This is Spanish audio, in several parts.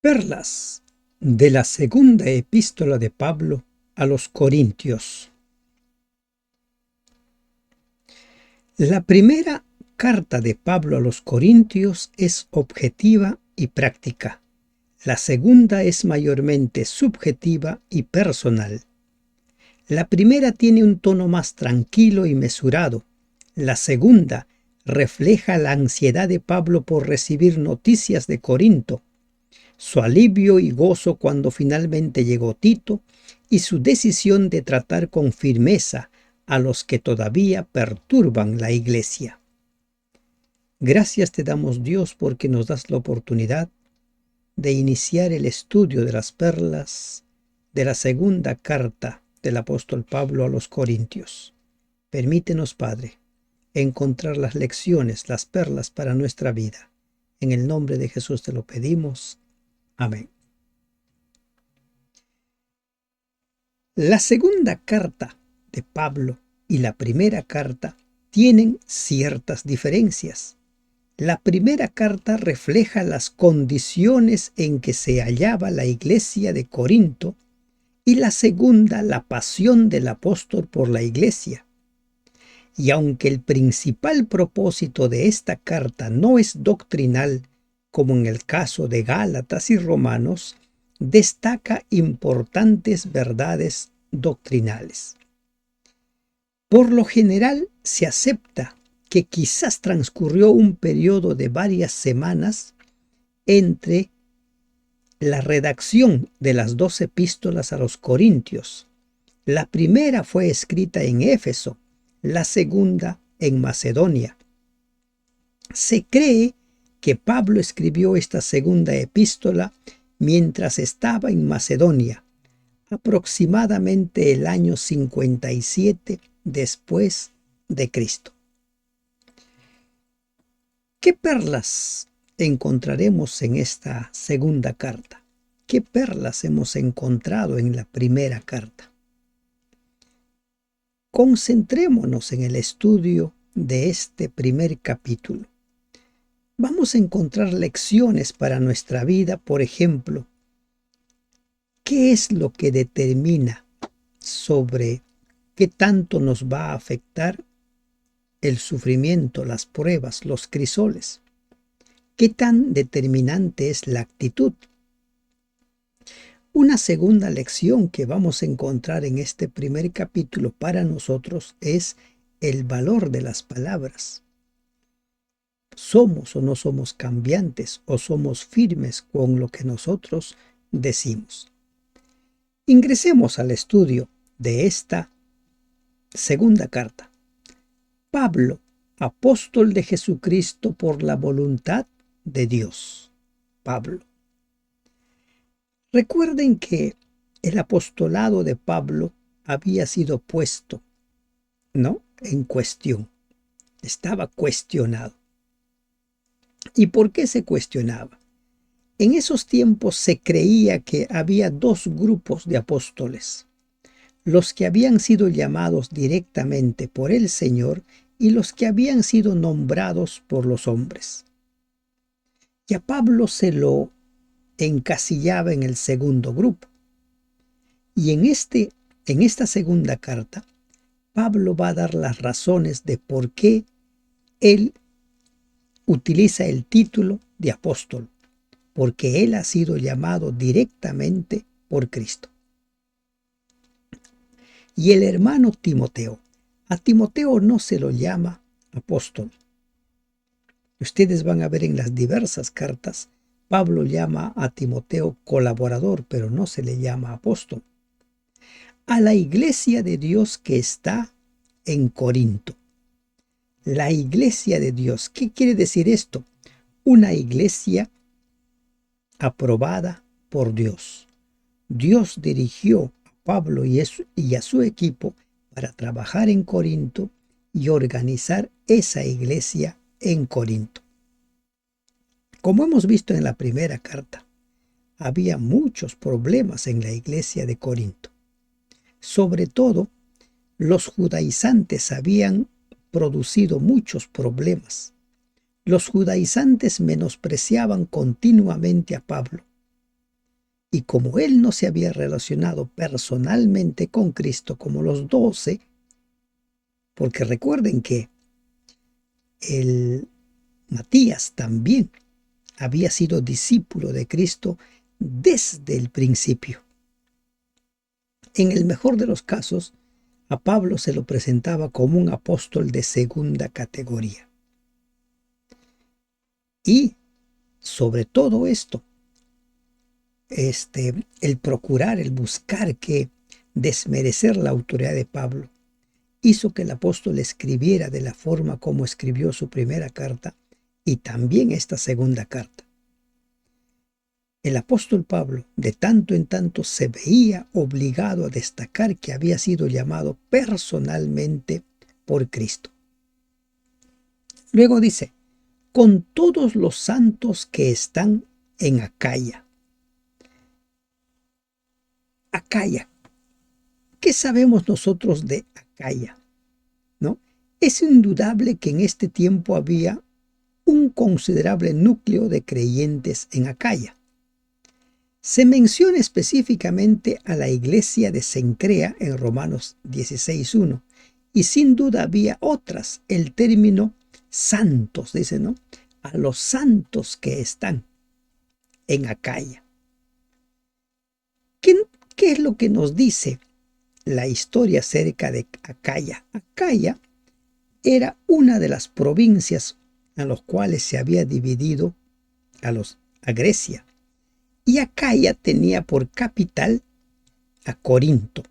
Perlas de la segunda epístola de Pablo a los Corintios. La primera carta de Pablo a los Corintios es objetiva y práctica. La segunda es mayormente subjetiva y personal. La primera tiene un tono más tranquilo y mesurado. La segunda refleja la ansiedad de Pablo por recibir noticias de Corinto, su alivio y gozo cuando finalmente llegó Tito y su decisión de tratar con firmeza a los que todavía perturban la iglesia. Gracias te damos, Dios, porque nos das la oportunidad de iniciar el estudio de las perlas de la segunda carta del apóstol Pablo a los Corintios. Permítenos, Padre, encontrar las lecciones, las perlas para nuestra vida. En el nombre de Jesús te lo pedimos. Amén. La segunda carta de Pablo y la primera carta tienen ciertas diferencias. La primera carta refleja las condiciones en que se hallaba la iglesia de Corinto y la segunda la pasión del apóstol por la iglesia. Y aunque el principal propósito de esta carta no es doctrinal, como en el caso de Gálatas y Romanos, destaca importantes verdades doctrinales. Por lo general se acepta que quizás transcurrió un periodo de varias semanas entre la redacción de las 2 epístolas a los Corintios. La primera fue escrita en Éfeso, la segunda en Macedonia. Se cree que Pablo escribió esta segunda epístola mientras estaba en Macedonia, aproximadamente el año 57 después de Cristo. ¿Qué perlas encontraremos en esta segunda carta? ¿Qué perlas hemos encontrado en la primera carta? Concentrémonos en el estudio de este primer capítulo. Vamos a encontrar lecciones para nuestra vida, por ejemplo, ¿qué es lo que determina sobre qué tanto nos va a afectar el sufrimiento, las pruebas, los crisoles? ¿Qué tan determinante es la actitud? Una segunda lección que vamos a encontrar en este primer capítulo para nosotros es el valor de las palabras. ¿Somos o no somos cambiantes o somos firmes con lo que nosotros decimos? Ingresemos al estudio de esta segunda carta. Pablo, apóstol de Jesucristo por la voluntad de Dios. Pablo. Recuerden que el apostolado de Pablo había sido puesto, ¿no?, en cuestión. Estaba cuestionado. ¿Y por qué se cuestionaba? En esos tiempos se creía que había 2 grupos de apóstoles: los que habían sido llamados directamente por el Señor y los que habían sido nombrados por los hombres. Y a Pablo se lo encasillaba en el segundo grupo. Y en esta segunda carta, Pablo va a dar las razones de por qué él utiliza el título de apóstol, porque él ha sido llamado directamente por Cristo. Y el hermano Timoteo, a Timoteo no se lo llama apóstol. Ustedes van a ver en las diversas cartas, Pablo llama a Timoteo colaborador, pero no se le llama apóstol. A la iglesia de Dios que está en Corinto. La iglesia de Dios, ¿qué quiere decir esto? Una iglesia aprobada por Dios. Dios dirigió a Pablo y a su equipo para trabajar en Corinto y organizar esa iglesia en Corinto. Como hemos visto en la primera carta, había muchos problemas en la iglesia de Corinto. Sobre todo, los judaizantes habían producido muchos problemas. Los judaizantes menospreciaban continuamente a Pablo. Y como él no se había relacionado personalmente con Cristo como los 12, porque recuerden que el Matías también había sido discípulo de Cristo desde el principio. En el mejor de los casos, a Pablo se lo presentaba como un apóstol de segunda categoría. Y sobre todo esto, el procurar, el buscar que desmerecer la autoridad de Pablo, hizo que el apóstol escribiera de la forma como escribió su primera carta y también esta segunda carta. El apóstol Pablo de tanto en tanto se veía obligado a destacar que había sido llamado personalmente por Cristo. Luego dice, con todos los santos que están en Acaya. Acaya. ¿Qué sabemos nosotros de Acaya? ¿No? Es indudable que en este tiempo había un considerable núcleo de creyentes en Acaya. Se menciona específicamente a la iglesia de Cencrea en Romanos 16:1 y sin duda había otras. El término santos, dice, ¿no? A los santos que están en Acaya. ¿Qué es lo que nos dice la historia acerca de Acaya? Acaya era una de las provincias en las cuales se había dividido a Grecia. Y Acaya tenía por capital a Corinto.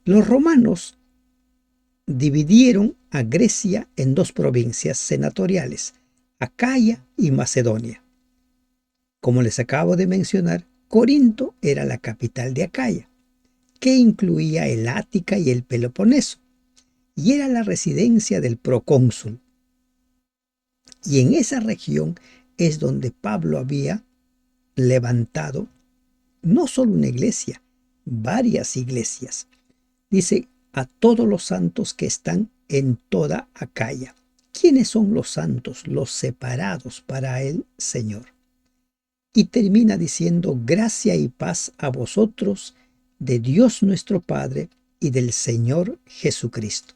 Los romanos dividieron a Grecia en dos provincias senatoriales, Acaya y Macedonia. Como les acabo de mencionar, Corinto era la capital de Acaya, que incluía el Ática y el Peloponeso, y era la residencia del procónsul. Y en esa región es donde Pablo había levantado no solo una iglesia, varias iglesias. Dice, a todos los santos que están en toda Acaya. ¿Quiénes son los santos, los separados para el Señor? Y termina diciendo, gracia y paz a vosotros, de Dios nuestro Padre y del Señor Jesucristo.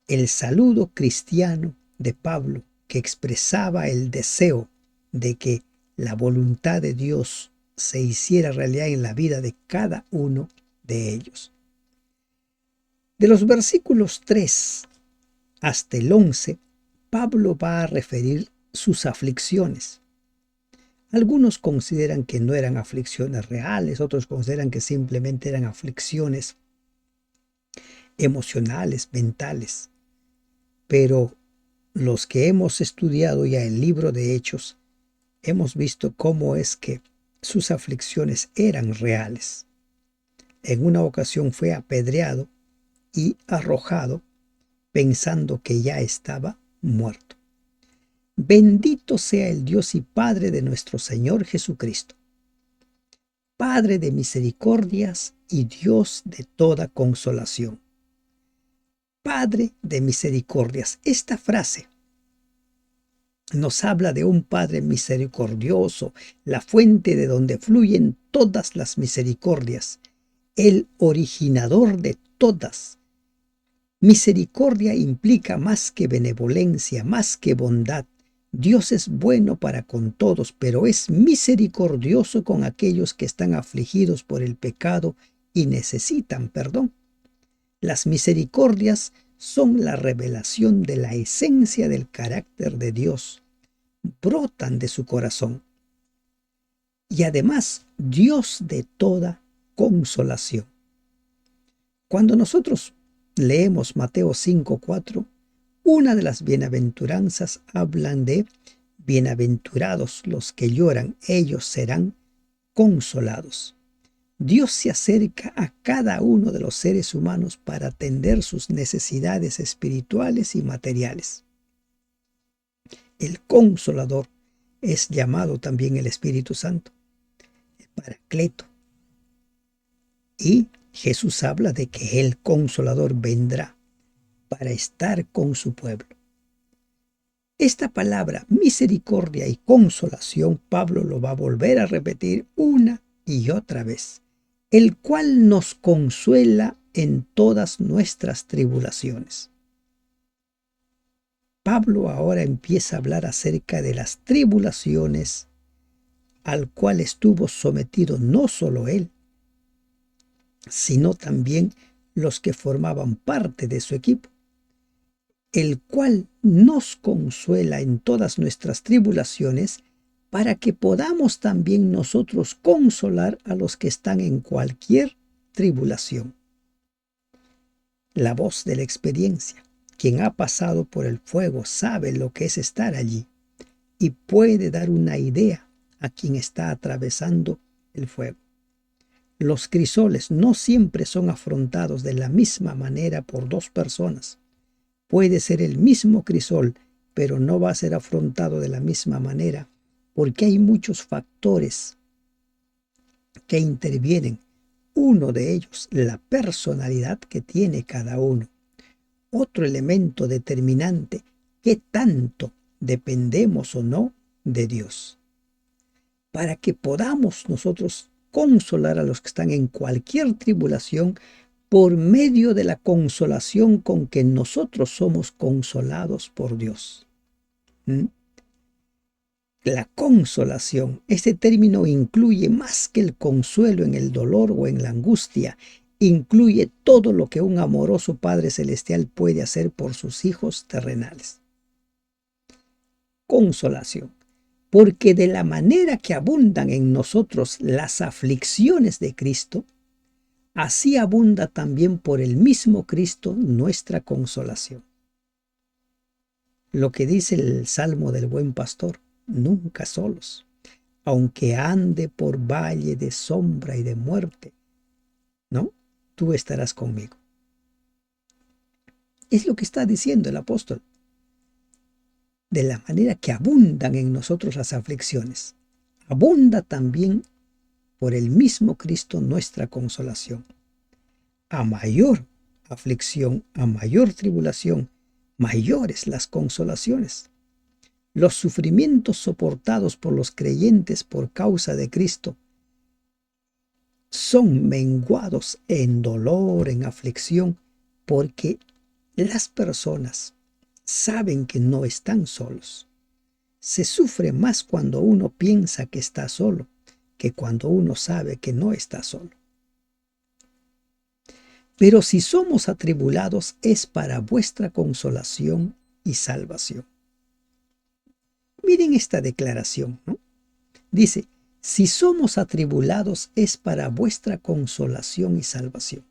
El saludo cristiano de Pablo, que expresaba el deseo de que la voluntad de Dios se hiciera realidad en la vida de cada uno de ellos. De los versículos 3 hasta el 11, Pablo va a referir sus aflicciones. Algunos consideran que no eran aflicciones reales, otros consideran que simplemente eran aflicciones emocionales, mentales. Pero los que hemos estudiado ya el libro de Hechos, hemos visto cómo es que sus aflicciones eran reales. En una ocasión fue apedreado y arrojado pensando que ya estaba muerto. Bendito sea el Dios y Padre de nuestro Señor Jesucristo, Padre de misericordias y Dios de toda consolación. Padre de misericordias. Esta frase nos habla de un Padre misericordioso, la fuente de donde fluyen todas las misericordias, el originador de todas. Misericordia implica más que benevolencia, más que bondad. Dios es bueno para con todos, pero es misericordioso con aquellos que están afligidos por el pecado y necesitan perdón. Las misericordias son la revelación de la esencia del carácter de Dios. Brotan de su corazón. Y además, Dios de toda consolación. Cuando nosotros leemos Mateo 5:4, una de las bienaventuranzas hablan de bienaventurados los que lloran, ellos serán consolados. Dios se acerca a cada uno de los seres humanos para atender sus necesidades espirituales y materiales. El Consolador es llamado también el Espíritu Santo, el Paracleto. Y Jesús habla de que el Consolador vendrá para estar con su pueblo. Esta palabra misericordia y consolación, Pablo lo va a volver a repetir una y otra vez, el cual nos consuela en todas nuestras tribulaciones. Pablo ahora empieza a hablar acerca de las tribulaciones al cual estuvo sometido no solo él, sino también los que formaban parte de su equipo, el cual nos consuela en todas nuestras tribulaciones para que podamos también nosotros consolar a los que están en cualquier tribulación. La voz de la experiencia. Quien ha pasado por el fuego sabe lo que es estar allí y puede dar una idea a quien está atravesando el fuego. Los crisoles no siempre son afrontados de la misma manera por dos personas. Puede ser el mismo crisol, pero no va a ser afrontado de la misma manera porque hay muchos factores que intervienen. Uno de ellos, la personalidad que tiene cada uno. Otro elemento determinante, qué tanto dependemos o no de Dios. Para que podamos nosotros consolar a los que están en cualquier tribulación por medio de la consolación con que nosotros somos consolados por Dios. La consolación, este término incluye más que el consuelo en el dolor o en la angustia, incluye todo lo que un amoroso Padre Celestial puede hacer por sus hijos terrenales. Consolación, porque de la manera que abundan en nosotros las aflicciones de Cristo, así abunda también por el mismo Cristo nuestra consolación. Lo que dice el Salmo del Buen Pastor, nunca solos, aunque ande por valle de sombra y de muerte, ¿no? Tú estarás conmigo. Es lo que está diciendo el apóstol. De la manera que abundan en nosotros las aflicciones, abunda también por el mismo Cristo nuestra consolación. A mayor aflicción, a mayor tribulación, mayores las consolaciones. Los sufrimientos soportados por los creyentes por causa de Cristo son menguados en dolor, en aflicción, porque las personas saben que no están solos. Se sufre más cuando uno piensa que está solo que cuando uno sabe que no está solo. Pero si somos atribulados es para vuestra consolación y salvación. Miren esta declaración, ¿no? Dice, si somos atribulados es para vuestra consolación y salvación.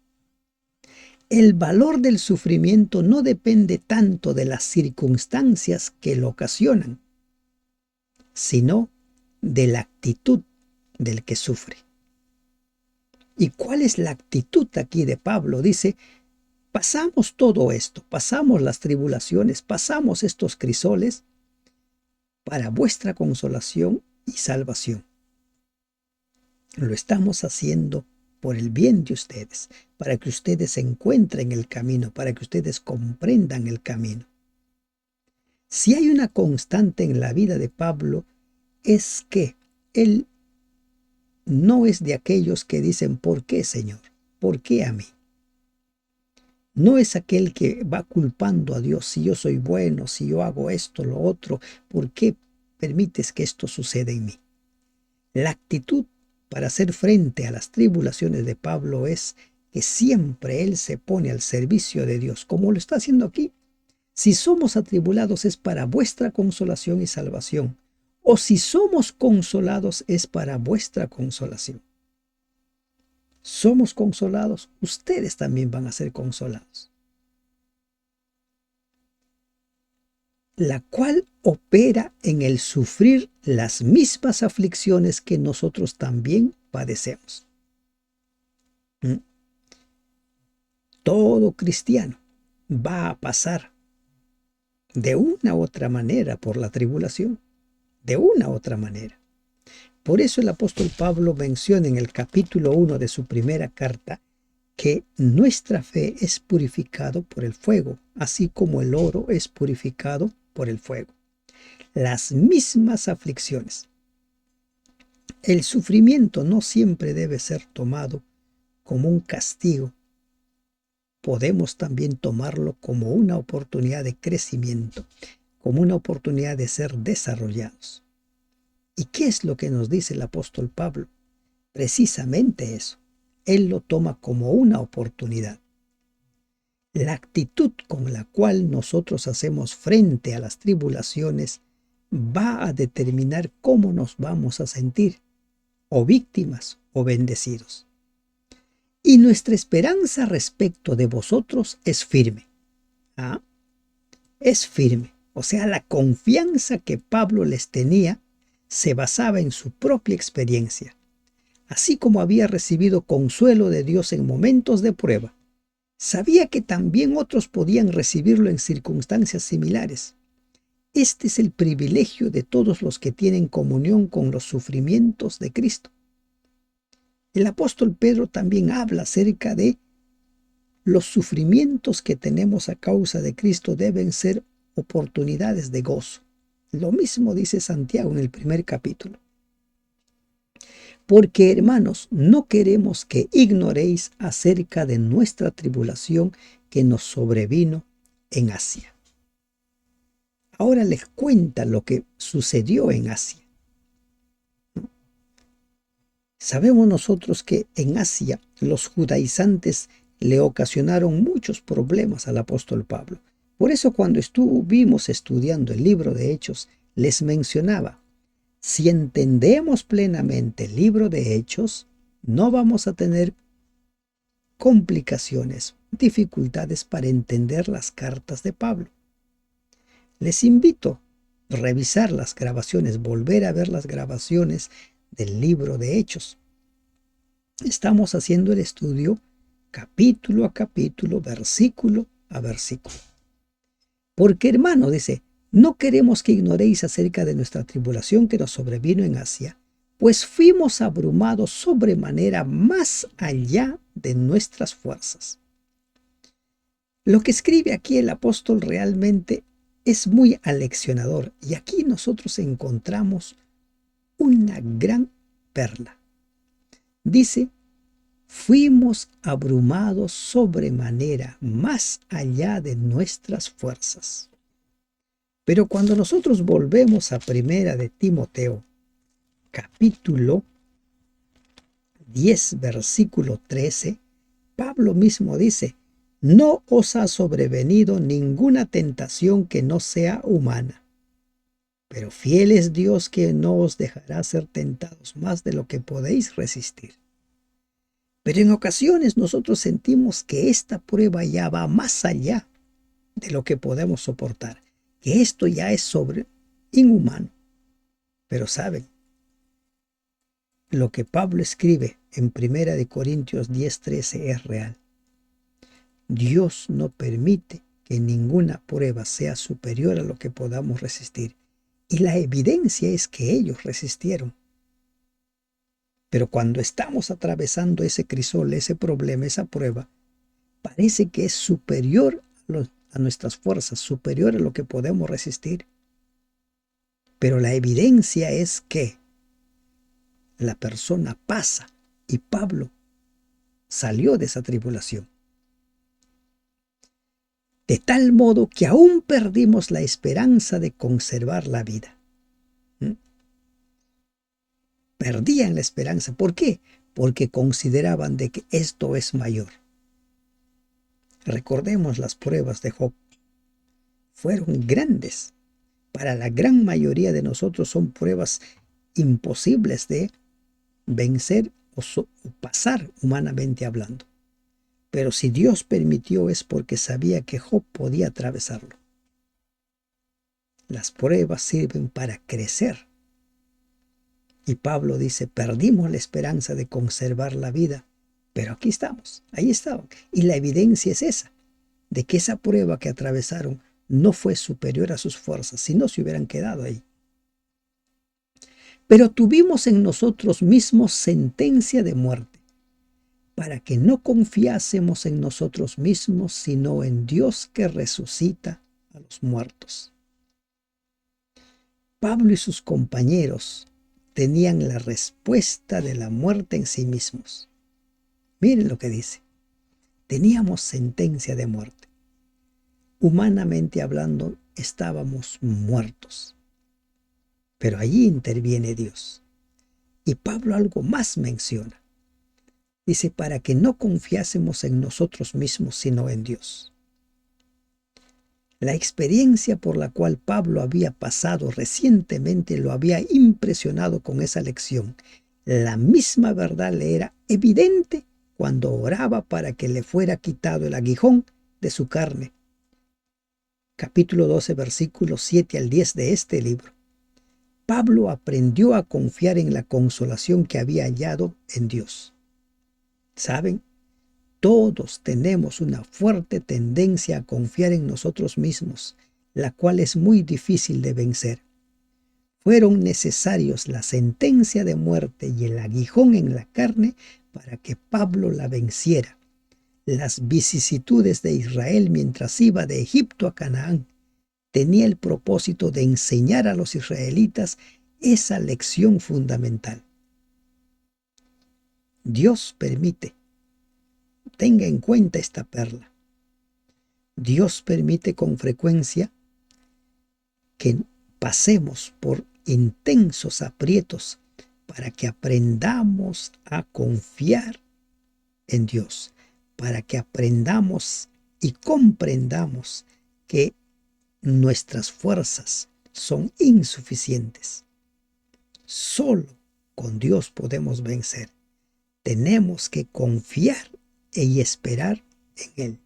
El valor del sufrimiento no depende tanto de las circunstancias que lo ocasionan, sino de la actitud del que sufre. ¿Y cuál es la actitud aquí de Pablo? Dice, pasamos todo esto, pasamos las tribulaciones, pasamos estos crisoles para vuestra consolación y salvación. Lo estamos haciendo por el bien de ustedes, para que ustedes encuentren el camino, para que ustedes comprendan el camino. Si hay una constante en la vida de Pablo, es que él no es de aquellos que dicen, ¿por qué, Señor? ¿Por qué a mí? No es aquel que va culpando a Dios, si yo soy bueno, si yo hago esto, lo otro, ¿por qué permites que esto suceda en mí? La actitud para hacer frente a las tribulaciones de Pablo es que siempre él se pone al servicio de Dios, como lo está haciendo aquí. Si somos atribulados es para vuestra consolación y salvación, o si somos consolados es para vuestra consolación. Somos consolados, ustedes también van a ser consolados. La cual opera en el sufrir las mismas aflicciones que nosotros también padecemos. Todo cristiano va a pasar de una u otra manera por la tribulación, de una u otra manera. Por eso el apóstol Pablo menciona en el capítulo 1 de su primera carta que nuestra fe es purificado por el fuego, así como el oro es purificado por el fuego. las mismas aflicciones. El sufrimiento no siempre debe ser tomado como un castigo. Podemos también tomarlo como una oportunidad de crecimiento, como una oportunidad de ser desarrollados. ¿Y qué es lo que nos dice el apóstol Pablo? Precisamente eso. Él lo toma como una oportunidad. La actitud con la cual nosotros hacemos frente a las tribulaciones va a determinar cómo nos vamos a sentir, o víctimas o bendecidos. Y nuestra esperanza respecto de vosotros es firme. ¿Ah? Es firme. O sea, la confianza que Pablo les tenía se basaba en su propia experiencia. Así como había recibido consuelo de Dios en momentos de prueba, sabía que también otros podían recibirlo en circunstancias similares. Este es el privilegio de todos los que tienen comunión con los sufrimientos de Cristo. El apóstol Pedro también habla acerca de los sufrimientos que tenemos a causa de Cristo deben ser oportunidades de gozo. Lo mismo dice Santiago en el primer capítulo. Porque, hermanos, no queremos que ignoréis acerca de nuestra tribulación que nos sobrevino en Asia. Ahora les cuenta lo que sucedió en Asia. Sabemos nosotros que en Asia los judaizantes le ocasionaron muchos problemas al apóstol Pablo. Por eso cuando estuvimos estudiando el libro de Hechos, les mencionaba, si entendemos plenamente el libro de Hechos, no vamos a tener complicaciones, dificultades para entender las cartas de Pablo. Les invito a revisar las grabaciones, volver a ver las grabaciones del libro de Hechos. Estamos haciendo el estudio capítulo a capítulo, versículo a versículo. Porque, hermano, dice, no queremos que ignoréis acerca de nuestra tribulación que nos sobrevino en Asia, pues fuimos abrumados sobremanera más allá de nuestras fuerzas. Lo que escribe aquí el apóstol realmente es muy aleccionador, y aquí nosotros encontramos una gran perla. Dice, fuimos abrumados sobremanera más allá de nuestras fuerzas. Pero cuando nosotros volvemos a Primera de Timoteo, capítulo 10, versículo 13, Pablo mismo dice, no os ha sobrevenido ninguna tentación que no sea humana, pero fiel es Dios que no os dejará ser tentados más de lo que podéis resistir. Pero en ocasiones nosotros sentimos que esta prueba ya va más allá de lo que podemos soportar, que esto ya es inhumano. Pero saben, lo que Pablo escribe en 1 Corintios 10:13 es real. Dios no permite que ninguna prueba sea superior a lo que podamos resistir. Y la evidencia es que ellos resistieron. Pero cuando estamos atravesando ese crisol, ese problema, esa prueba, parece que es superior a nuestras fuerzas, superior a lo que podemos resistir. Pero la evidencia es que la persona pasa y Pablo salió de esa tribulación. De tal modo que aún perdimos la esperanza de conservar la vida. Perdían la esperanza. ¿Por qué? Porque consideraban de que esto es mayor. Recordemos las pruebas de Job. Fueron grandes. Para la gran mayoría de nosotros son pruebas imposibles de vencer o pasar humanamente hablando. Pero si Dios permitió es porque sabía que Job podía atravesarlo. Las pruebas sirven para crecer. Y Pablo dice, perdimos la esperanza de conservar la vida, pero aquí estamos, ahí estaban. Y la evidencia es esa, de que esa prueba que atravesaron no fue superior a sus fuerzas, si no se hubieran quedado ahí. Pero tuvimos en nosotros mismos sentencia de muerte, para que no confiásemos en nosotros mismos, sino en Dios que resucita a los muertos. Pablo y sus compañeros tenían la respuesta de la muerte en sí mismos. Miren lo que dice. Teníamos sentencia de muerte. Humanamente hablando, estábamos muertos. Pero allí interviene Dios. Y Pablo algo más menciona. Dice, para que no confiásemos en nosotros mismos, sino en Dios. La experiencia por la cual Pablo había pasado recientemente lo había impresionado con esa lección. La misma verdad le era evidente cuando oraba para que le fuera quitado el aguijón de su carne. Capítulo 12, versículos 7 al 10 de este libro. Pablo aprendió a confiar en la consolación que había hallado en Dios. ¿Saben? Todos tenemos una fuerte tendencia a confiar en nosotros mismos, la cual es muy difícil de vencer. Fueron necesarios la sentencia de muerte y el aguijón en la carne para que Pablo la venciera. Las vicisitudes de Israel mientras iba de Egipto a Canaán tenía el propósito de enseñar a los israelitas esa lección fundamental. Dios permite, tenga en cuenta esta perla. Dios permite con frecuencia que pasemos por intensos aprietos para que aprendamos a confiar en Dios, para que aprendamos y comprendamos que nuestras fuerzas son insuficientes. Solo con Dios podemos vencer. Tenemos que confiar y esperar en Él.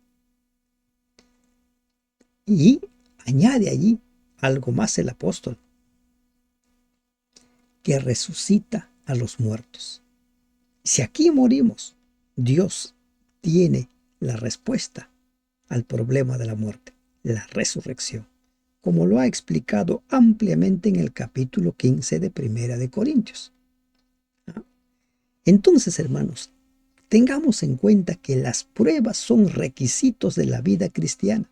Y añade allí algo más el apóstol, que resucita a los muertos. Si aquí morimos, Dios tiene la respuesta al problema de la muerte, la resurrección, como lo ha explicado ampliamente en el capítulo 15 de Primera de Corintios. Entonces, hermanos, tengamos en cuenta que las pruebas son requisitos de la vida cristiana.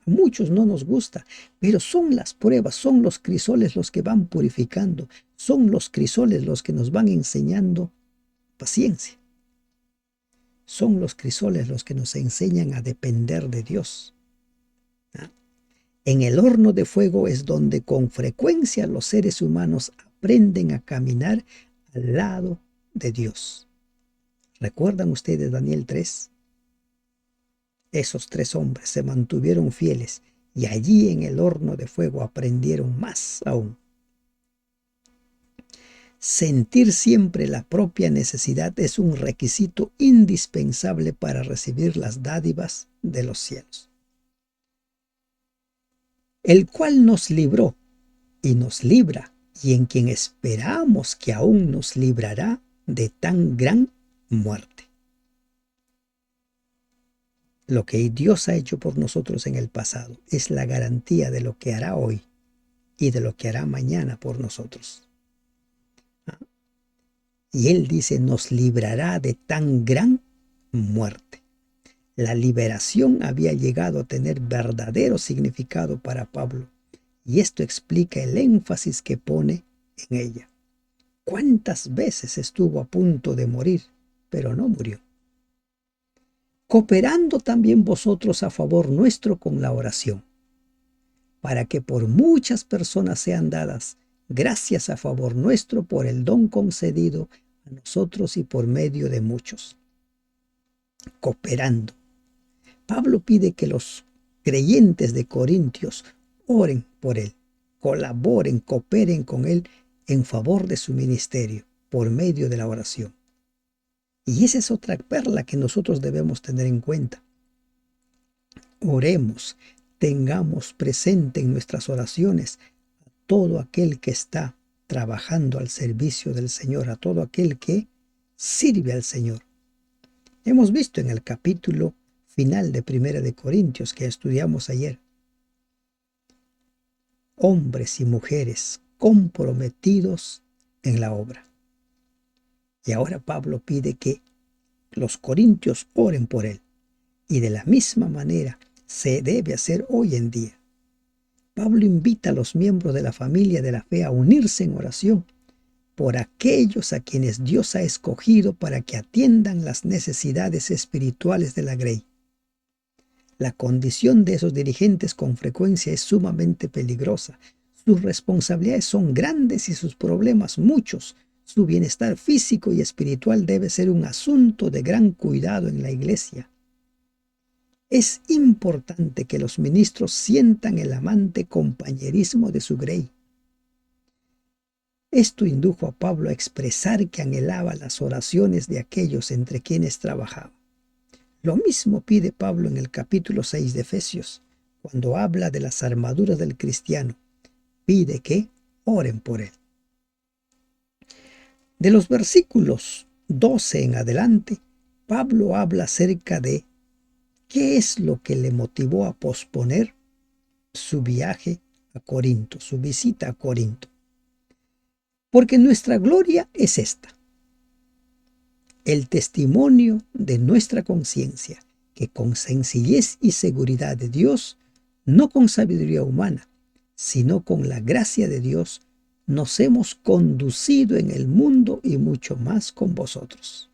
A muchos no nos gusta, pero son las pruebas, son los crisoles los que van purificando, son los crisoles los que nos van enseñando paciencia. Son los crisoles los que nos enseñan a depender de Dios. En el horno de fuego es donde con frecuencia los seres humanos aprenden a caminar al lado de Dios. ¿Recuerdan ustedes Daniel 3? Esos 3 hombres se mantuvieron fieles y allí en el horno de fuego aprendieron más aún. Sentir siempre la propia necesidad es un requisito indispensable para recibir las dádivas de los cielos, el cual nos libró y nos libra, y en quien esperamos que aún nos librará de tan gran muerte. Lo que Dios ha hecho por nosotros en el pasado es la garantía de lo que hará hoy y de lo que hará mañana por nosotros. Y Él dice, nos librará de tan gran muerte. La liberación había llegado a tener verdadero significado para Pablo, y esto explica el énfasis que pone en ella. ¿Cuántas veces estuvo a punto de morir, pero no murió? Cooperando también vosotros a favor nuestro con la oración, para que por muchas personas sean dadas gracias a favor nuestro por el don concedido a nosotros y por medio de muchos. Cooperando. Pablo pide que los creyentes de Corintios oren por él, colaboren, cooperen con él en favor de su ministerio por medio de la oración. Y esa es otra perla que nosotros debemos tener en cuenta. Oremos, tengamos presente en nuestras oraciones a todo aquel que está trabajando al servicio del Señor, a todo aquel que sirve al Señor. Hemos visto en el capítulo final de Primera de Corintios que estudiamos ayer, hombres y mujeres comprometidos en la obra. Y ahora Pablo pide que los corintios oren por él. Y de la misma manera se debe hacer hoy en día. Pablo invita a los miembros de la familia de la fe a unirse en oración por aquellos a quienes Dios ha escogido para que atiendan las necesidades espirituales de la grey. La condición de esos dirigentes con frecuencia es sumamente peligrosa. Sus responsabilidades son grandes y sus problemas muchos. Su bienestar físico y espiritual debe ser un asunto de gran cuidado en la iglesia. Es importante que los ministros sientan el amante compañerismo de su grey. Esto indujo a Pablo a expresar que anhelaba las oraciones de aquellos entre quienes trabajaba. Lo mismo pide Pablo en el capítulo 6 de Efesios, cuando habla de las armaduras del cristiano. Pide que oren por él. De los versículos 12 en adelante, Pablo habla acerca de qué es lo que le motivó a posponer su viaje a Corinto, su visita a Corinto. Porque nuestra gloria es esta: el testimonio de nuestra conciencia, que con sencillez y seguridad de Dios, no con sabiduría humana, sino con la gracia de Dios, nos hemos conducido en el mundo y mucho más con vosotros.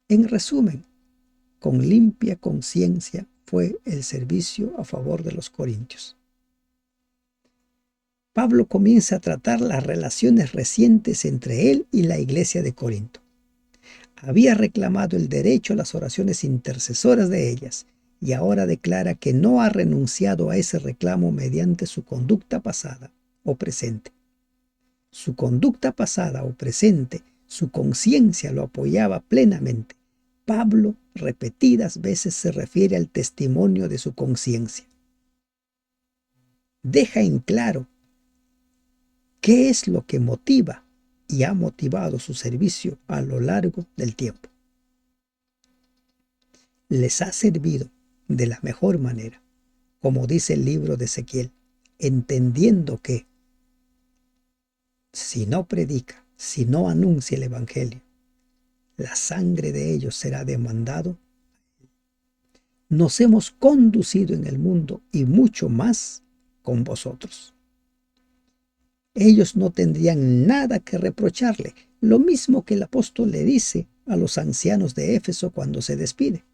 En resumen, con limpia conciencia fue el servicio a favor de los corintios. Pablo comienza a tratar las relaciones recientes entre él y la iglesia de Corinto. Había reclamado el derecho a las oraciones intercesoras de ellas y ahora declara que no ha renunciado a ese reclamo mediante su conducta pasada o presente. Su conducta pasada o presente, su conciencia lo apoyaba plenamente. Pablo repetidas veces se refiere al testimonio de su conciencia. Deja en claro qué es lo que motiva y ha motivado su servicio a lo largo del tiempo. Les ha servido de la mejor manera, como dice el libro de Ezequiel, entendiendo que si no predica, si no anuncia el evangelio, la sangre de ellos será demandado. Nos hemos conducido en el mundo y mucho más con vosotros. Ellos no tendrían nada que reprocharle, lo mismo que el apóstol le dice a los ancianos de Éfeso cuando se despide.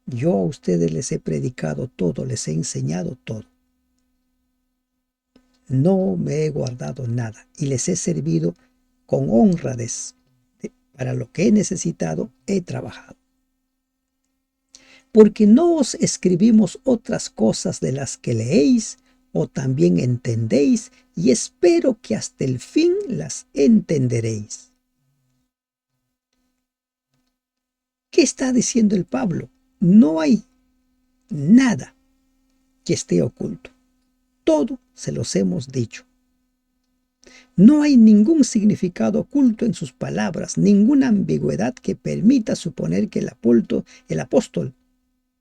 Yo a ustedes les he predicado todo, les he enseñado todo. No me he guardado nada y les he servido con honradez. Para lo que he necesitado, he trabajado. Porque no os escribimos otras cosas de las que leéis o también entendéis, y espero que hasta el fin las entenderéis. ¿Qué está diciendo el Pablo? No hay nada que esté oculto. Todo se los hemos dicho. No hay ningún significado oculto en sus palabras, ninguna ambigüedad que permita suponer que el apóstol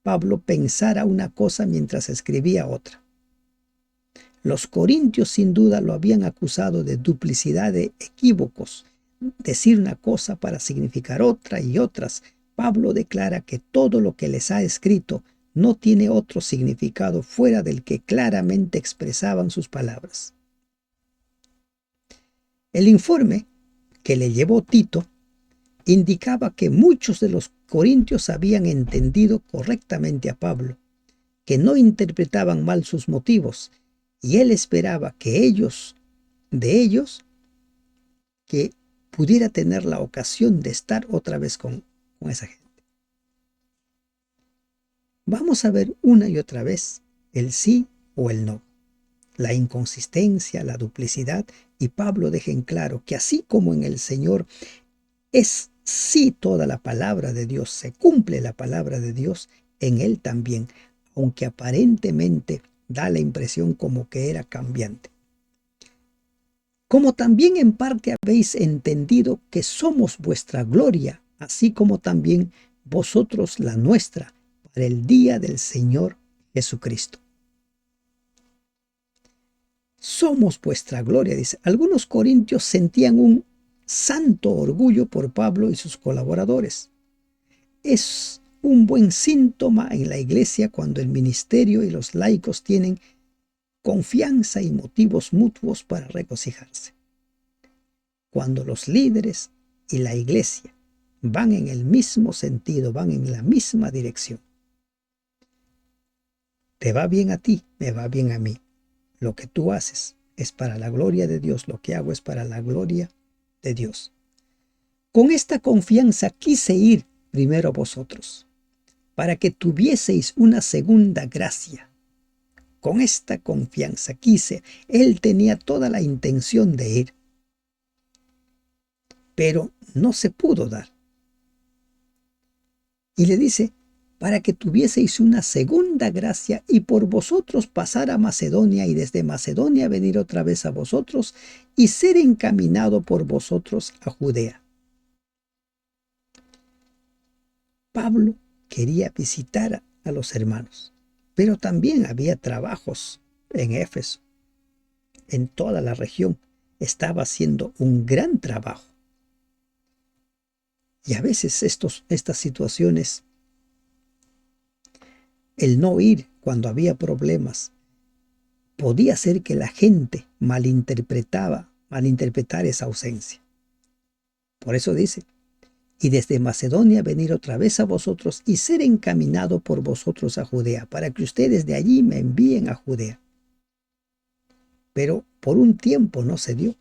Pablo pensara una cosa mientras escribía otra. Los corintios sin duda lo habían acusado de duplicidad, de equívocos, decir una cosa para significar otra y otras. Pablo declara que todo lo que les ha escrito no tiene otro significado fuera del que claramente expresaban sus palabras. El informe que le llevó Tito indicaba que muchos de los corintios habían entendido correctamente a Pablo, que no interpretaban mal sus motivos, y él esperaba que de ellos, que pudiera tener la ocasión de estar otra vez con esa gente. Vamos a ver una y otra vez el sí o el no, la inconsistencia, la duplicidad, y Pablo deja en claro que así como en el Señor es sí toda la palabra de Dios, se cumple la palabra de Dios, en él también, aunque aparentemente da la impresión como que era cambiante. Como también en parte habéis entendido que somos vuestra gloria, así como también vosotros la nuestra, para el día del Señor Jesucristo. Somos vuestra gloria, dice. Algunos corintios sentían un santo orgullo por Pablo y sus colaboradores. Es un buen síntoma en la iglesia cuando el ministerio y los laicos tienen confianza y motivos mutuos para regocijarse. Cuando los líderes y la iglesia van en el mismo sentido, van en la misma dirección. Te va bien a ti, me va bien a mí. Lo que tú haces es para la gloria de Dios, lo que hago es para la gloria de Dios. Con esta confianza quise ir primero a vosotros, para que tuvieseis una segunda gracia. Con esta confianza quise, él tenía toda la intención de ir, pero no se pudo dar. Y le dice, para que tuvieseis una segunda gracia y por vosotros pasar a Macedonia y desde Macedonia venir otra vez a vosotros y ser encaminado por vosotros a Judea. Pablo quería visitar a los hermanos, pero también había trabajos en Éfeso. En toda la región estaba haciendo un gran trabajo. Y a veces estas situaciones, el no ir cuando había problemas, podía hacer que la gente malinterpretara esa ausencia. Por eso dice, y desde Macedonia venir otra vez a vosotros y ser encaminado por vosotros a Judea, para que ustedes de allí me envíen a Judea. Pero por un tiempo no se dio.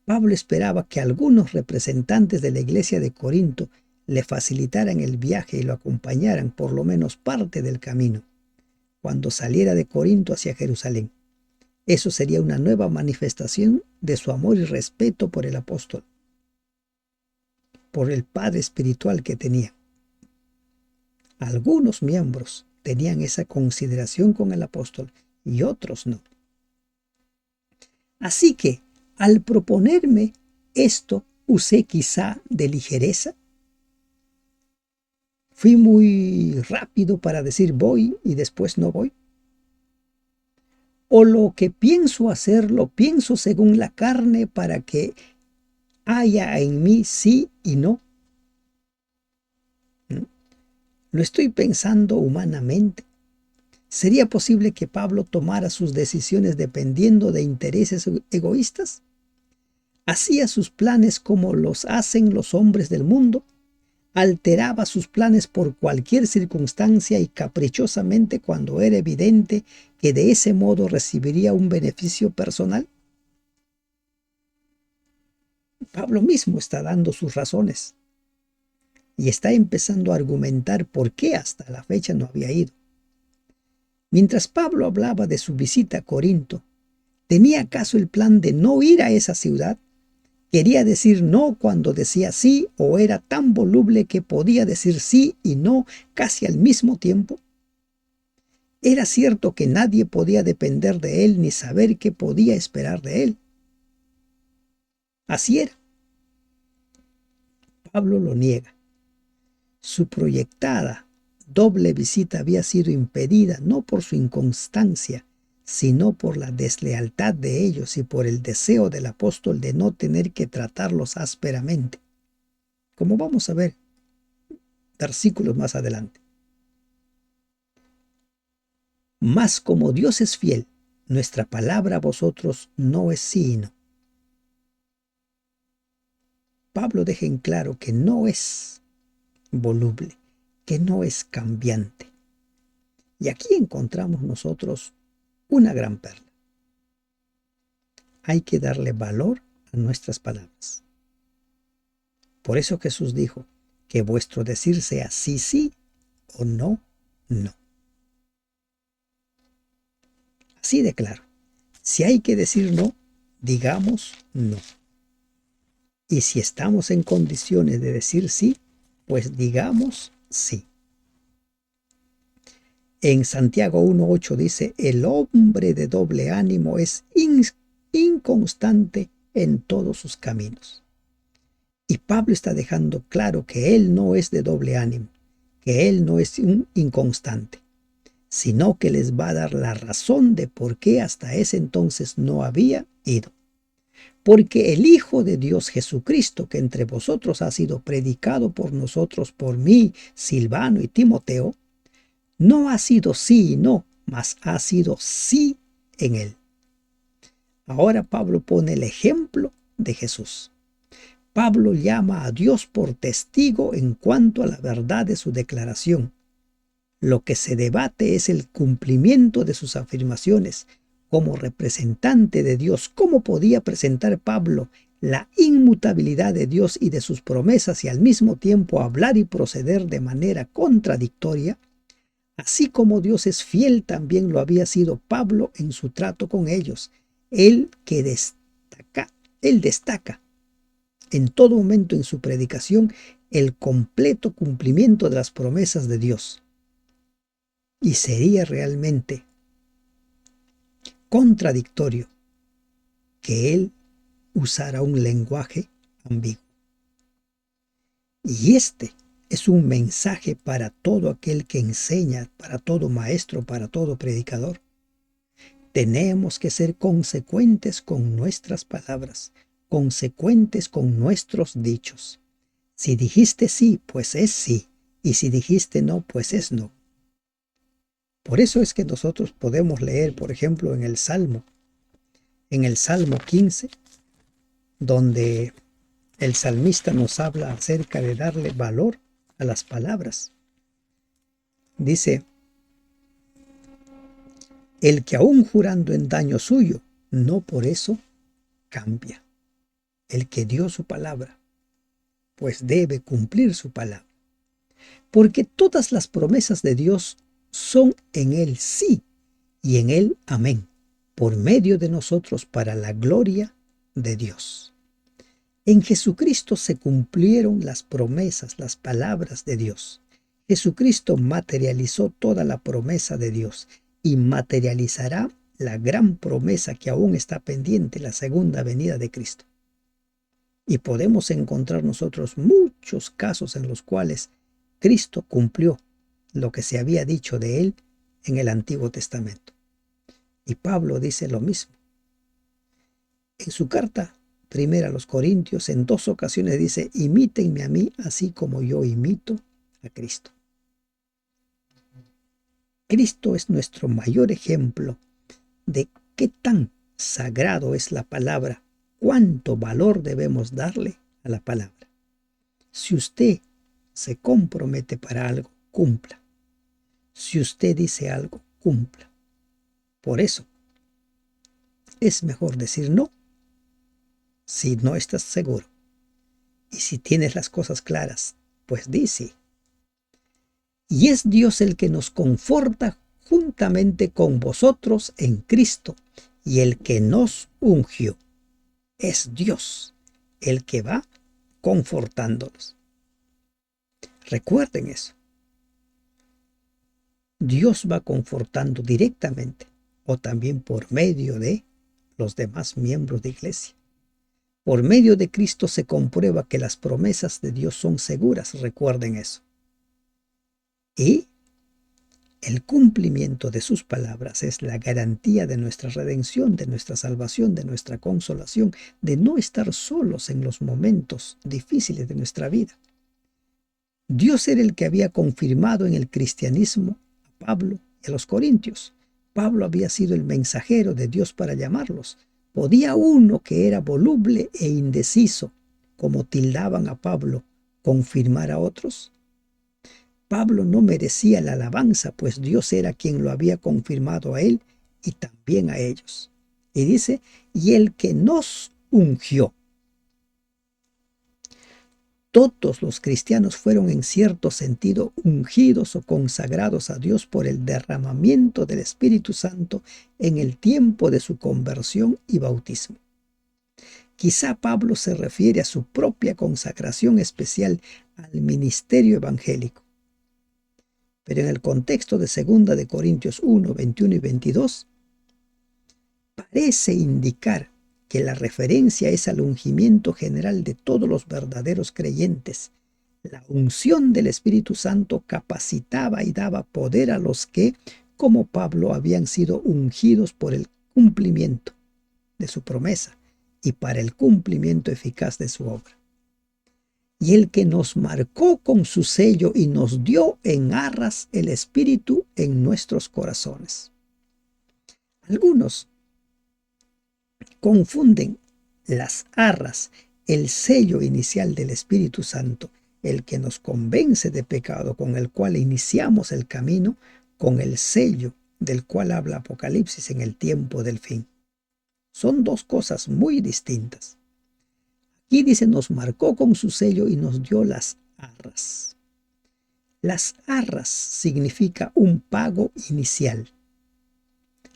Pablo esperaba que algunos representantes de la iglesia de Corinto le facilitaran el viaje y lo acompañaran por lo menos parte del camino, cuando saliera de Corinto hacia Jerusalén. Eso sería una nueva manifestación de su amor y respeto por el apóstol, por el padre espiritual que tenía. Algunos miembros tenían esa consideración con el apóstol y otros no. Así que, al proponerme esto, usé quizá de ligereza. Fui muy rápido para decir voy y después no voy. O lo que pienso hacer, lo pienso según la carne para que haya en mí sí y no. Lo estoy pensando humanamente. ¿Sería posible que Pablo tomara sus decisiones dependiendo de intereses egoístas? ¿Hacía sus planes como los hacen los hombres del mundo? ¿Alteraba sus planes por cualquier circunstancia y caprichosamente cuando era evidente que de ese modo recibiría un beneficio personal? Pablo mismo está dando sus razones y está empezando a argumentar por qué hasta la fecha no había ido. Mientras Pablo hablaba de su visita a Corinto, ¿tenía acaso el plan de no ir a esa ciudad? ¿Quería decir no cuando decía sí o era tan voluble que podía decir sí y no casi al mismo tiempo? Era cierto que nadie podía depender de él ni saber qué podía esperar de él. Así era. Pablo lo niega. Su proyectada doble visita había sido impedida no por su inconstancia, sino por la deslealtad de ellos y por el deseo del apóstol de no tener que tratarlos ásperamente, como vamos a ver versículos más adelante. Mas como Dios es fiel, nuestra palabra a vosotros no es sí y no. Pablo deja en claro que no es voluble, que no es cambiante. Y aquí encontramos nosotros una gran perla. Hay que darle valor a nuestras palabras. Por eso Jesús dijo que vuestro decir sea sí, sí o no, no. Así de claro. Si hay que decir no, digamos no. Y si estamos en condiciones de decir sí, pues digamos sí. En Santiago 1:8 dice, el hombre de doble ánimo es inconstante en todos sus caminos. Y Pablo está dejando claro que él no es de doble ánimo, que él no es un inconstante, sino que les va a dar la razón de por qué hasta ese entonces no había ido. Porque el Hijo de Dios Jesucristo, que entre vosotros ha sido predicado por nosotros, por mí, Silvano y Timoteo, no ha sido sí y no, mas ha sido sí en él. Ahora Pablo pone el ejemplo de Jesús. Pablo llama a Dios por testigo en cuanto a la verdad de su declaración. Lo que se debate es el cumplimiento de sus afirmaciones. Como representante de Dios, ¿cómo podía presentar Pablo la inmutabilidad de Dios y de sus promesas y al mismo tiempo hablar y proceder de manera contradictoria? Así como Dios es fiel, también lo había sido Pablo en su trato con ellos. Él destaca en todo momento en su predicación el completo cumplimiento de las promesas de Dios. Y sería realmente contradictorio que él usara un lenguaje ambiguo. Y este es un mensaje para todo aquel que enseña, para todo maestro, para todo predicador. Tenemos que ser consecuentes con nuestras palabras, consecuentes con nuestros dichos. Si dijiste sí, pues es sí, y si dijiste no, pues es no. Por eso es que nosotros podemos leer, por ejemplo, en el Salmo 15, donde el salmista nos habla acerca de darle valor a las palabras. Dice, el que aún jurando en daño suyo, no por eso cambia. El que dio su palabra, pues debe cumplir su palabra. Porque todas las promesas de Dios son en él sí y en él amén, por medio de nosotros para la gloria de Dios. En Jesucristo se cumplieron las promesas, las palabras de Dios. Jesucristo materializó toda la promesa de Dios y materializará la gran promesa que aún está pendiente, la segunda venida de Cristo. Y podemos encontrar nosotros muchos casos en los cuales Cristo cumplió lo que se había dicho de él en el Antiguo Testamento. Y Pablo dice lo mismo. En su carta primera a los Corintios, en 2 ocasiones dice, imítenme a mí así como yo imito a Cristo. Cristo es nuestro mayor ejemplo de qué tan sagrado es la palabra, cuánto valor debemos darle a la palabra. Si usted se compromete para algo, cumpla. Si usted dice algo, cumpla. Por eso, es mejor decir no si no estás seguro. Y si tienes las cosas claras, pues di sí. Y es Dios el que nos conforta juntamente con vosotros en Cristo y el que nos ungió. Es Dios el que va confortándolos. Recuerden eso. Dios va confortando directamente o también por medio de los demás miembros de iglesia. Por medio de Cristo se comprueba que las promesas de Dios son seguras, recuerden eso. Y el cumplimiento de sus palabras es la garantía de nuestra redención, de nuestra salvación, de nuestra consolación, de no estar solos en los momentos difíciles de nuestra vida. Dios era el que había confirmado en el cristianismo a Pablo y a los corintios. Pablo había sido el mensajero de Dios para llamarlos. ¿Podía uno que era voluble e indeciso, como tildaban a Pablo, confirmar a otros? Pablo no merecía la alabanza, pues Dios era quien lo había confirmado a él y también a ellos. Y dice, y el que nos ungió. Todos los cristianos fueron en cierto sentido ungidos o consagrados a Dios por el derramamiento del Espíritu Santo en el tiempo de su conversión y bautismo. Quizá Pablo se refiere a su propia consagración especial al ministerio evangélico. Pero en el contexto de 2 de Corintios 1, 21 y 22, parece indicar que la referencia es al ungimiento general de todos los verdaderos creyentes. La unción del Espíritu Santo capacitaba y daba poder a los que, como Pablo, habían sido ungidos por el cumplimiento de su promesa y para el cumplimiento eficaz de su obra. Y el que nos marcó con su sello y nos dio en arras el Espíritu en nuestros corazones. Algunos confunden las arras, el sello inicial del Espíritu Santo, el que nos convence de pecado, con el cual iniciamos el camino, con el sello del cual habla Apocalipsis en el tiempo del fin. Son dos cosas muy distintas. Aquí dice, nos marcó con su sello y nos dio las arras. Las arras significa un pago inicial,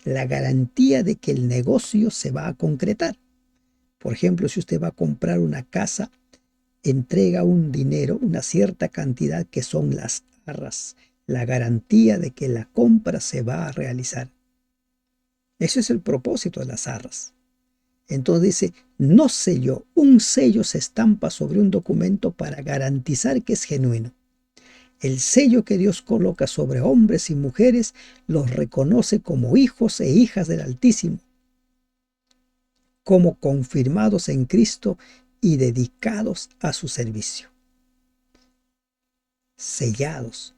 la garantía de que el negocio se va a concretar. Por ejemplo, si usted va a comprar una casa, entrega un dinero, una cierta cantidad que son las arras, la garantía de que la compra se va a realizar. Ese es el propósito de las arras. Entonces dice, no sello, un sello se estampa sobre un documento para garantizar que es genuino. El sello que Dios coloca sobre hombres y mujeres los reconoce como hijos e hijas del Altísimo, como confirmados en Cristo y dedicados a su servicio. Sellados,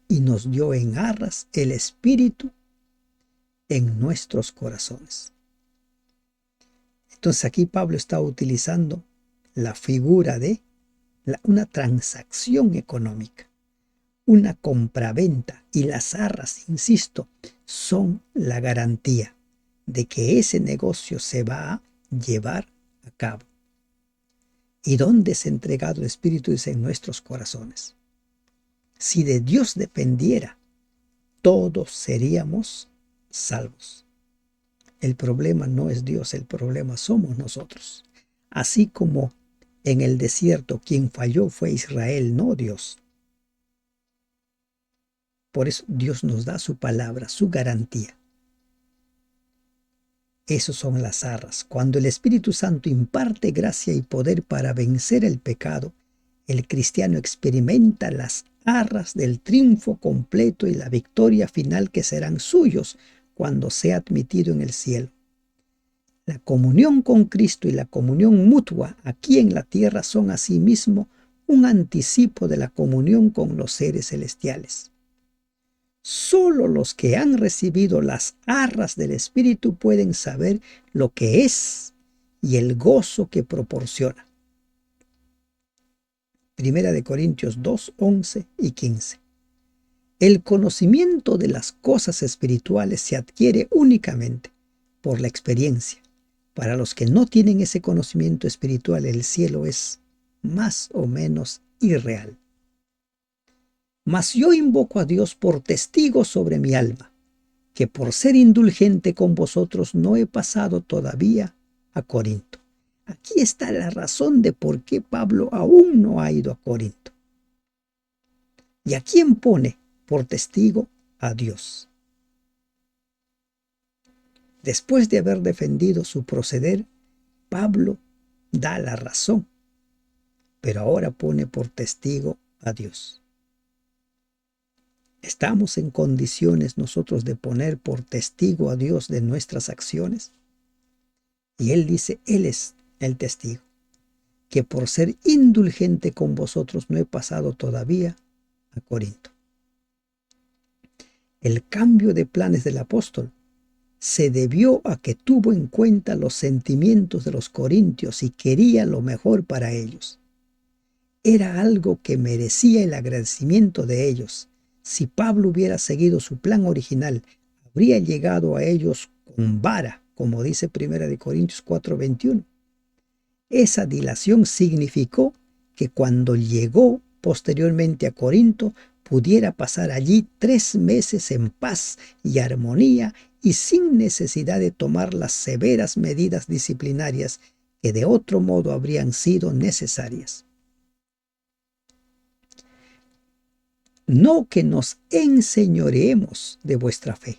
y nos dio en arras el Espíritu en nuestros corazones. Entonces aquí Pablo está utilizando la figura de una transacción económica, una compraventa, y las arras, insisto, son la garantía de que ese negocio se va a llevar a cabo. ¿Y dónde es entregado el Espíritu? Dice, en nuestros corazones. Si de Dios dependiera, todos seríamos salvos. El problema no es Dios, el problema somos nosotros. Así como en el desierto quien falló fue Israel, no Dios. Por eso Dios nos da su palabra, su garantía. Esos son las arras. Cuando el Espíritu Santo imparte gracia y poder para vencer el pecado, el cristiano experimenta las arras del triunfo completo y la victoria final que serán suyos cuando sea admitido en el cielo. La comunión con Cristo y la comunión mutua aquí en la tierra son asimismo un anticipo de la comunión con los seres celestiales. Solo los que han recibido las arras del Espíritu pueden saber lo que es y el gozo que proporciona. Primera de Corintios 2, 11 y 15. El conocimiento de las cosas espirituales se adquiere únicamente por la experiencia. Para los que no tienen ese conocimiento espiritual, el cielo es más o menos irreal. Mas yo invoco a Dios por testigo sobre mi alma, que por ser indulgente con vosotros no he pasado todavía a Corinto. Aquí está la razón de por qué Pablo aún no ha ido a Corinto. ¿Y a quién pone por testigo? A Dios. Después de haber defendido su proceder, Pablo da la razón, pero ahora pone por testigo a Dios. ¿Estamos en condiciones nosotros de poner por testigo a Dios de nuestras acciones? Y él dice, él es el testigo, que por ser indulgente con vosotros no he pasado todavía a Corinto. El cambio de planes del apóstol se debió a que tuvo en cuenta los sentimientos de los corintios y quería lo mejor para ellos. Era algo que merecía el agradecimiento de ellos. Si Pablo hubiera seguido su plan original, habría llegado a ellos con vara, como dice 1 Corintios 4:21. Esa dilación significó que cuando llegó posteriormente a Corinto, pudiera pasar allí 3 meses en paz y armonía y sin necesidad de tomar las severas medidas disciplinarias que de otro modo habrían sido necesarias. No que nos enseñoreemos de vuestra fe,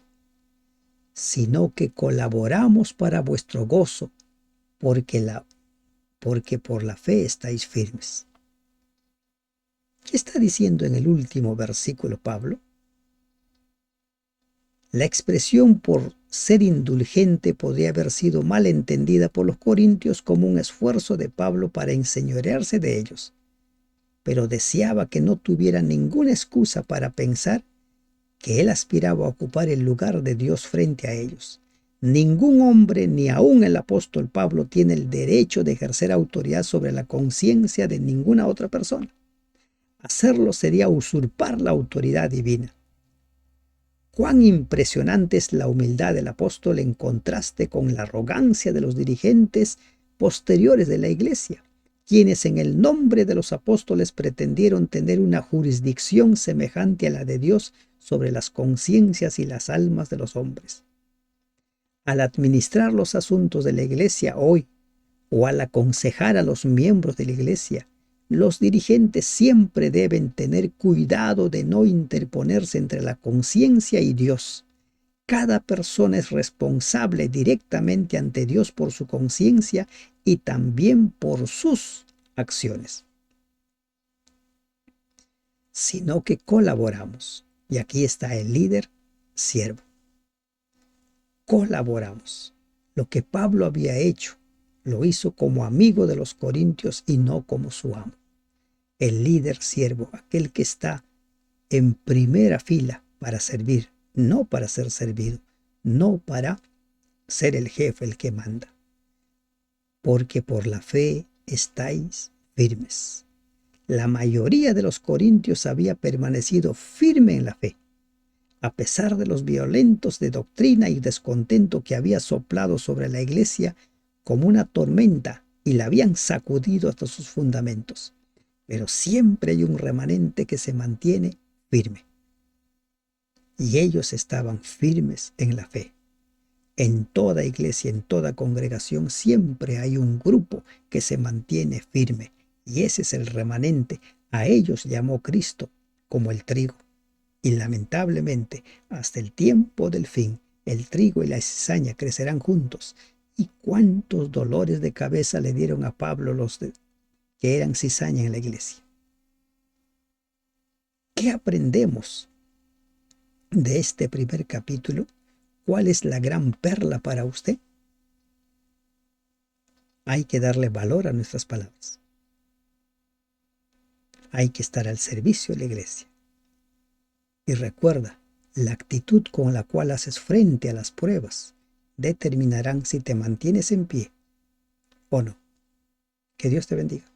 sino que colaboramos para vuestro gozo, porque por la fe estáis firmes. ¿Qué está diciendo en el último versículo Pablo? La expresión por ser indulgente podría haber sido mal entendida por los corintios como un esfuerzo de Pablo para enseñorearse de ellos, pero deseaba que no tuvieran ninguna excusa para pensar que él aspiraba a ocupar el lugar de Dios frente a ellos. Ningún hombre, ni aun el apóstol Pablo, tiene el derecho de ejercer autoridad sobre la conciencia de ninguna otra persona. Hacerlo sería usurpar la autoridad divina. Cuán impresionante es la humildad del apóstol en contraste con la arrogancia de los dirigentes posteriores de la iglesia, quienes en el nombre de los apóstoles pretendieron tener una jurisdicción semejante a la de Dios sobre las conciencias y las almas de los hombres. Al administrar los asuntos de la iglesia hoy, o al aconsejar a los miembros de la iglesia, los dirigentes siempre deben tener cuidado de no interponerse entre la conciencia y Dios. Cada persona es responsable directamente ante Dios por su conciencia y también por sus acciones, sino que colaboramos. Y aquí está el líder, siervo. Colaboramos. Lo que Pablo había hecho, lo hizo como amigo de los corintios y no como su amo. El líder siervo, aquel que está en primera fila para servir, no para ser servido, no para ser el jefe, el que manda. Porque por la fe estáis firmes. La mayoría de los corintios había permanecido firme en la fe, a pesar de los violentos de doctrina y descontento que había soplado sobre la iglesia como una tormenta y la habían sacudido hasta sus fundamentos. Pero siempre hay un remanente que se mantiene firme. Y ellos estaban firmes en la fe. En toda iglesia, en toda congregación, siempre hay un grupo que se mantiene firme. Y ese es el remanente. A ellos llamó Cristo como el trigo. Y lamentablemente, hasta el tiempo del fin, el trigo y la cizaña crecerán juntos. ¿Y cuántos dolores de cabeza le dieron a Pablo los que eran cizaña en la iglesia? ¿Qué aprendemos de este primer capítulo? ¿Cuál es la gran perla para usted? Hay que darle valor a nuestras palabras. Hay que estar al servicio de la iglesia. Y recuerda, la actitud con la cual haces frente a las pruebas determinarán si te mantienes en pie o no. Que Dios te bendiga.